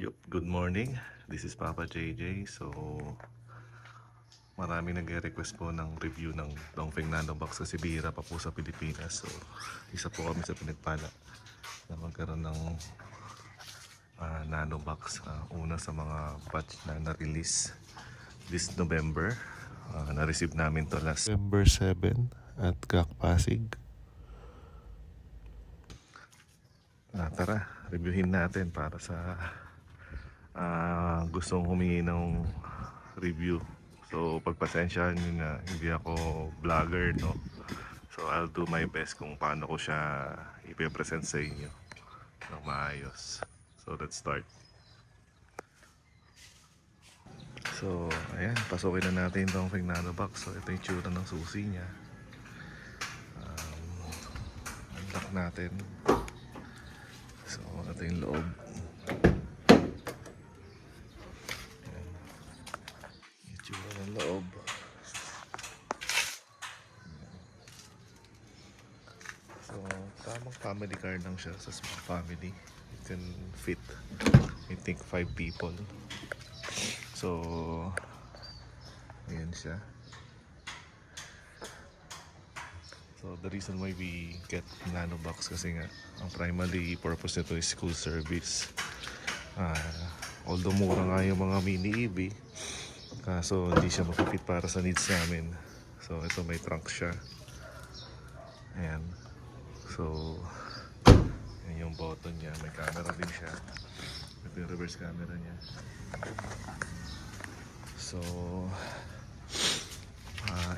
Yup, good morning. This is Papa JJ. So, marami nagre-request po ng review ng Dongfeng Nanobox sa Sibira pa po sa Pilipinas. So, isa po kami sa pinagpala na magkaroon ng Nanobox. Una sa mga batch na na-release this November. Na-receive namin to last November 7 at GAC Pasig. Tara, reviewin natin para sa gustong humingi ng review. So pagpasensyahan nyo na hindi ako vlogger, no? So I'll do my best kung paano ko siya ipe-present sa inyo ng maayos. So let's start. So ayan, pasukin na natin itong Dongfeng Nanobox. So ito yung tsura ng susi niya. Unlock natin. So ito yung loob. Ng loob. So, tamang family car lang siya sa small family. You can fit, I think, 5 people. So, ayan siya. So, the reason why we get Nanobox kasi nga, ang primary purpose nito is school service. Although mura nga yung mga mini EV, kaso hindi siya mapipit para sa needs namin. So ito may trunk siya. Ayan. So yan yung button niya. May camera din siya. Ito yung reverse camera niya. So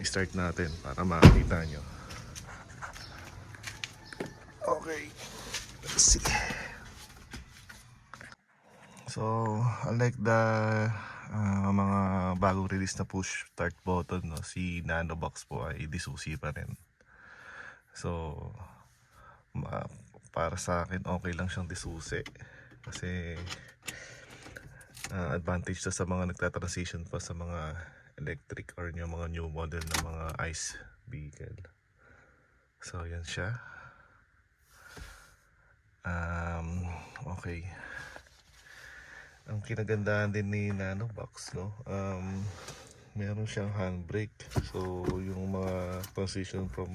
i-start natin para makita nyo. Okay. Let's see. So unlike the mga bagong release na push start button, no, si Nanobox po ay disusi pa rin. So para sa akin okay lang siyang disusi kasi advantage to sa mga nagta-transition pa sa mga electric or yung mga new model na mga ICE vehicle. So yan siya. Okay. Ang kinagandahan din ni Nanobox, no, meron siyang handbrake. So yung mga transition from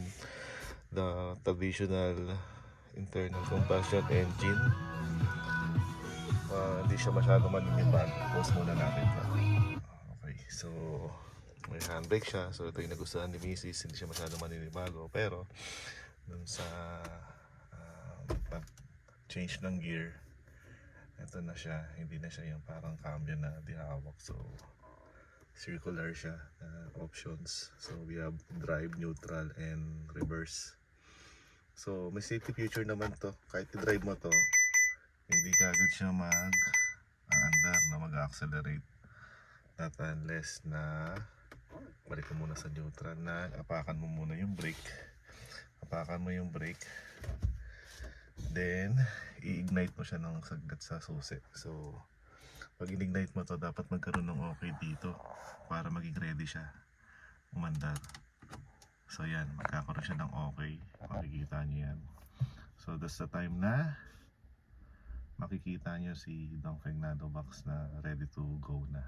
the traditional internal combustion engine, hindi siya masyado maninipan. Pause muna natin pa. Okay, so may handbrake siya. So ito yung nagustuhan ni Mrs. Hindi siya masyado maninibago. Pero dun sa pag-change ng gear, ito na siya. Hindi na siya yung parang cambio na dihawak. So circular siya options. So we have drive, neutral, and reverse. So may safety feature naman to. Kahit i-drive mo to, hindi ka agad siya mag-aandar na mag-accelerate. Not unless na balik ka muna sa neutral, na apakan mo muna yung brake. Apakan mo yung brake, then i-ignite mo siya ng saglit sa susi. So pag in-ignite mo to, dapat magkaroon ng okay dito para maging ready siya umandar. So yan, magkakaroon siya ng okay. Makikita niyo yan. So that's the time na makikita nyo si Dongfeng Nanobox na ready to go na.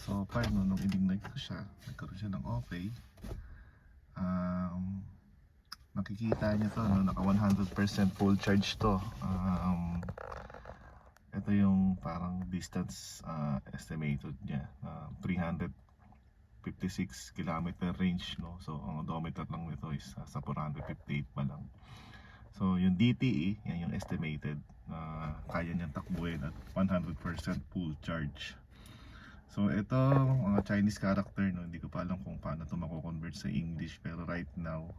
So paano nung i-ignite ko siya, nagkaroon siya ng okay. Makikita nyo to, no, naka 100% full charge to. Ito yung parang distance estimated niya, 356 kilometer range, no. So ang odometer lang nito is sa 458 pa lang. So yung DTE, yan yung estimated na kaya niyang takbuhin at 100% full charge. So ito, mga Chinese character, no, hindi ko pa alam kung paano ito mako-convert sa English, pero right now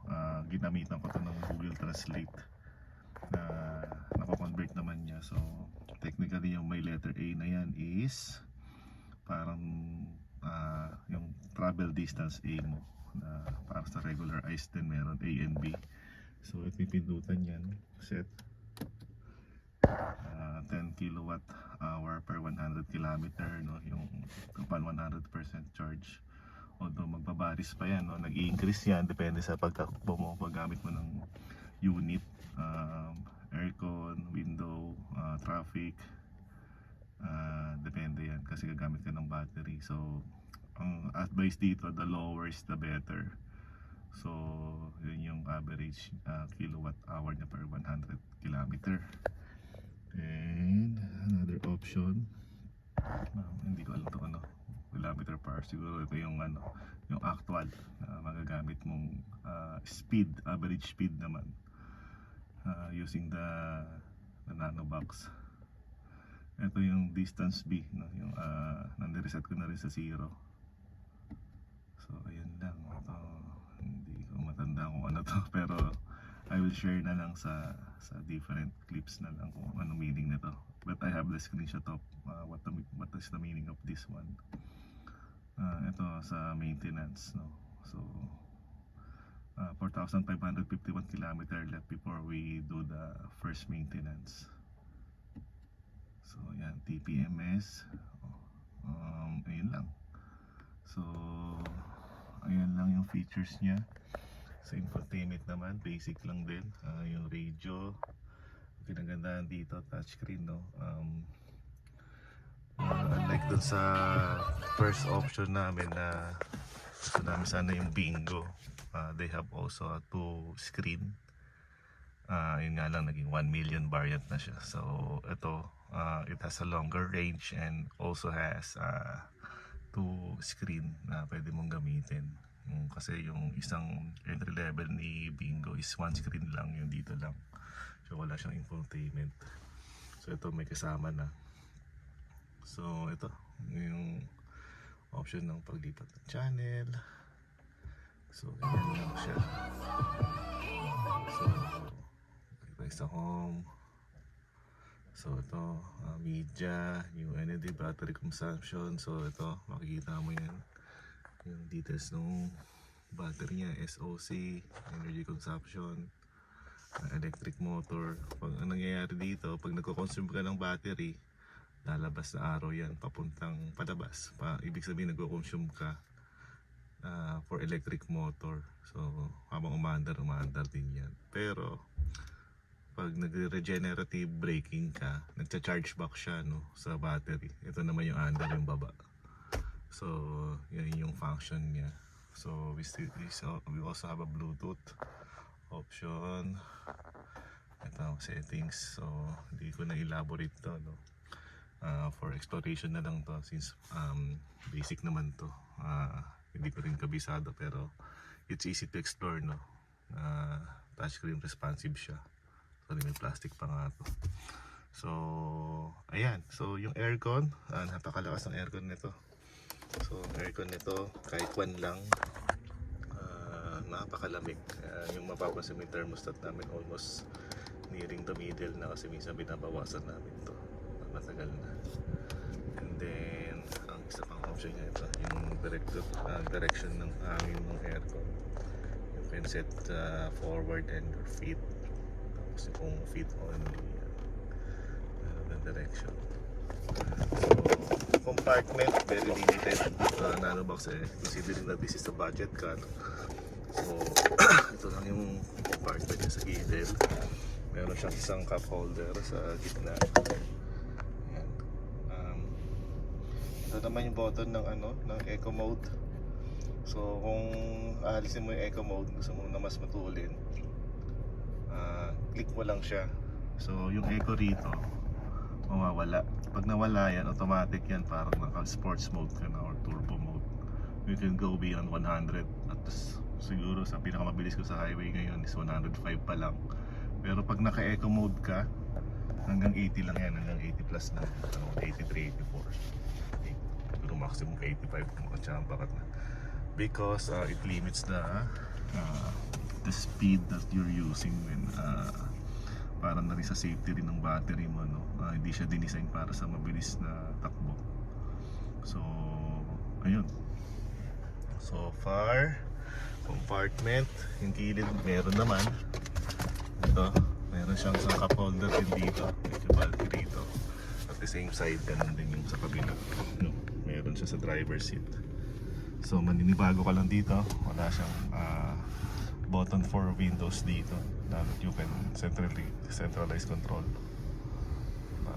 ginamitan ko ito ng Google Translate na nako-convert naman niya. So technically yung may letter A na yan is parang yung travel distance A mo, na para sa regular ICE din meron A and B. So ito yung pindutan yan, set 10 kilowatt hour per 100 kilometer, no, yung upon 100% charge. Although magbabaris pa yan, no, nag-i-increase yan depende sa pagtakbo mo, paggamit mo ng unit, aircon, window, traffic. Depende yan kasi gagamit ka ng battery. So ang advice dito, the lower is the better. So yun yung average kilowatt hour niya per 100 kilometer. And another option, hindi ko alam to ano, kilometer per hour. Siguro ito yung ano, yung actual magagamit mong speed, average speed naman, using the nano box. Ito yung distance B, no? Yung nande-reset ko na rin sa 0. So ayun lang, ito hindi ko matanda kung ano to pero I will share na lang sa different clips na lang kung ano meaning nito. But I have the screenshot of what is the meaning of this one. Ito sa maintenance, no. So 4,551 kilometer left before we do the first maintenance. So yan, TPMS. Ayun lang. So ayun lang yung features niya. Sa infotainment naman, basic lang din. Yung radio, pinagandaan dito, touchscreen, no. Unlike dun sa first option namin na gusto namin sana yung bingo, they have also a 2 screen. Yun nga lang, naging 1 million variant na siya. So ito, it has a longer range and also has 2 screen na pwede mong gamitin. Kasi yung isang entry level ni bingo is 1 screen lang, yung dito lang. So wala siyang infotainment. So ito may kasama na. So ito yung option ng paglipat ng channel. So ganyan lang siya. So tayo sa home. So ito media, new energy, battery consumption. So ito makikita mo yan, yung details ng battery niya, SOC, energy consumption, electric motor. Pag ang nangyayari dito, pag nagko-consume ka ng battery, lalabas na arrow yan papuntang palabas. Ibig sabihin nagko-consume ka for electric motor. So habang umandar din yan. Pero pag nagre-regenerative braking ka, nagcha-charge back siya, no, sa battery. Ito naman yung under, yung baba. So yan yung function niya. So we also have a Bluetooth option. Ito settings. So hindi ko na elaborate to, no. For exploration na lang to since basic naman to. Hindi ko rin kabisado pero it's easy to explore, no. Touchscreen responsive siya. So may plastic pa nga to. So ayan, so yung aircon, napakalakas ng aircon nito. So aircon nito kahit 1 lang, napakalamig. Yung mapapansin mo yung thermostat namin almost nearing the middle na kasi minsan binabawasan namin to, matagal na. And then ang isa pang option niya ito, yung direction ng hangin ng aircon. You can set forward and your feet, tapos yung feet only, the direction. So compartment, very limited. Nano box, considering that this is a budget car. So ito lang yung compartment niya sa gilid. Meron siyang isang cup holder sa gitna. Ayan. Ito naman yung button ng ng eco mode. So kung aalisin mo yung eco mode, gusto mo na mas matulin, click mo lang siya. So yung eco rito mawawala. Pag nawala yan, automatic yan, parang naka sports mode ka na or turbo mode. You can go beyond 100 at siguro sa pinakamabilis ko sa highway ngayon is 105 pa lang. Pero pag naka-eco mode ka, hanggang 80 lang yan, hanggang 80 plus na, 83, 84. Pero maximum 85 kung makachamba ka na. Because it limits the speed that you're using when para na rin sa safety rin ng battery mo, no? Hindi siya dinesign para sa mabilis na takbo. So ayun. So far, compartment, yung gilid meron naman. Ito, meron siyang isang cup holder din dito, medyo bulky dito. At the same side, ganun din yung sa kabila, no? Meron siya sa driver's seat. So maninibago ka lang dito, wala siyang button for windows dito that you can centralize control.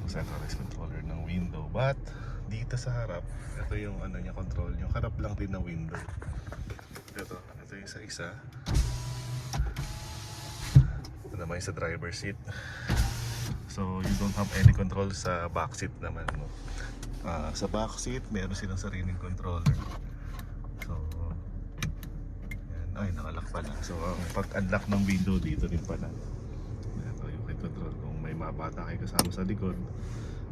centralized controller ng window. But dito sa harap, ito yung ano niya, control. Yung harap lang din ng window. Ito yung sa isa. Ito naman yung sa driver seat. So you don't have any control sa back seat naman, no? Sa back seat, meron silang sariling controller. So yan. Ay, nakalock pala. So ang pag-unlock ng window dito din pala. Ito yung control. Kung may mabata kayo kasama sa likod,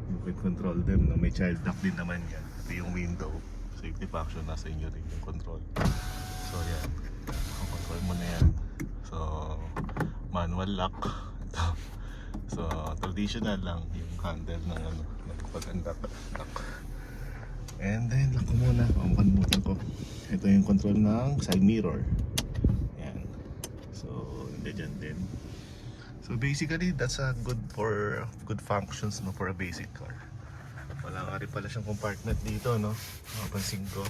you can control them, no? May child lock din naman yan. Ito yung window. Safety function, nasa inyo rin yung control. So yan, control mo na yan. So manual lock. Ito. So traditional lang yung handle ng ano, pag-unlock. And then lock ko muna. Kalimutan ko. Ito yung control ng side mirror. Yan. So hindi dyan din. So basically that's a good functions, no, for a basic car. Wala nga rin pala siyang compartment dito, no? Mapansin ko.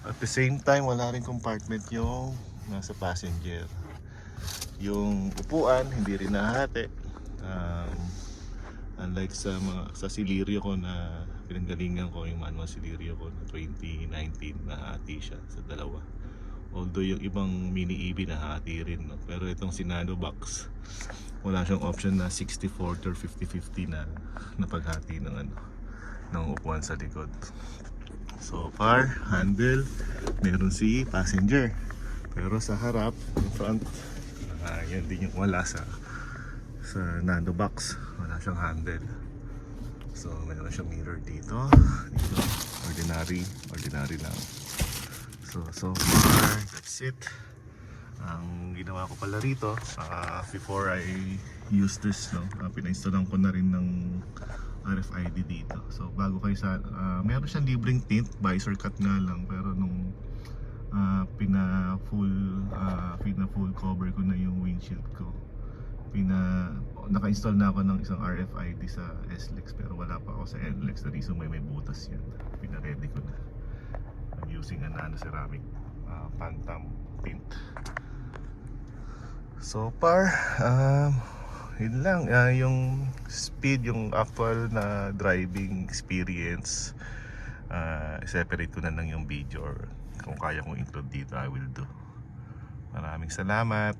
At the same time, wala rin compartment yung nasa passenger. Yung upuan, hindi rin nahati. Unlike sa Celerio ko na pinanggalingan ko, yung manual Celerio ko na 2019, nahati siya sa dalawa. Although yung ibang mini EV nahati rin, no? Pero itong Sinano box, wala siyang option na 60-40 or 50-50 na paghati ng ano, ng upuan sa likod. So far, handle, meron si passenger. Pero sa harap, in front, yan din yung wala sa Nano box. Wala siyang handle. So meron siyang mirror dito. Ordinary lang. So far, that's it. Ang ginawa ko pala rito, before I use this, no, pina-installan ko na rin ng RFID dito. So bago kayo meron siyang libreng tint, visor cut nga lang, pero nung full cover ko na yung windshield ko, naka-install na ako ng isang RFID sa SLEX, pero wala pa ako sa NLEX. The reason may butas yan, pina-ready ko na. I'm using a nano ceramic Phantom tint. So far, yun lang. Yung speed, yung actual na driving experience, separate ko na lang yung video, or kung kaya kong include dito, I will do. Maraming salamat.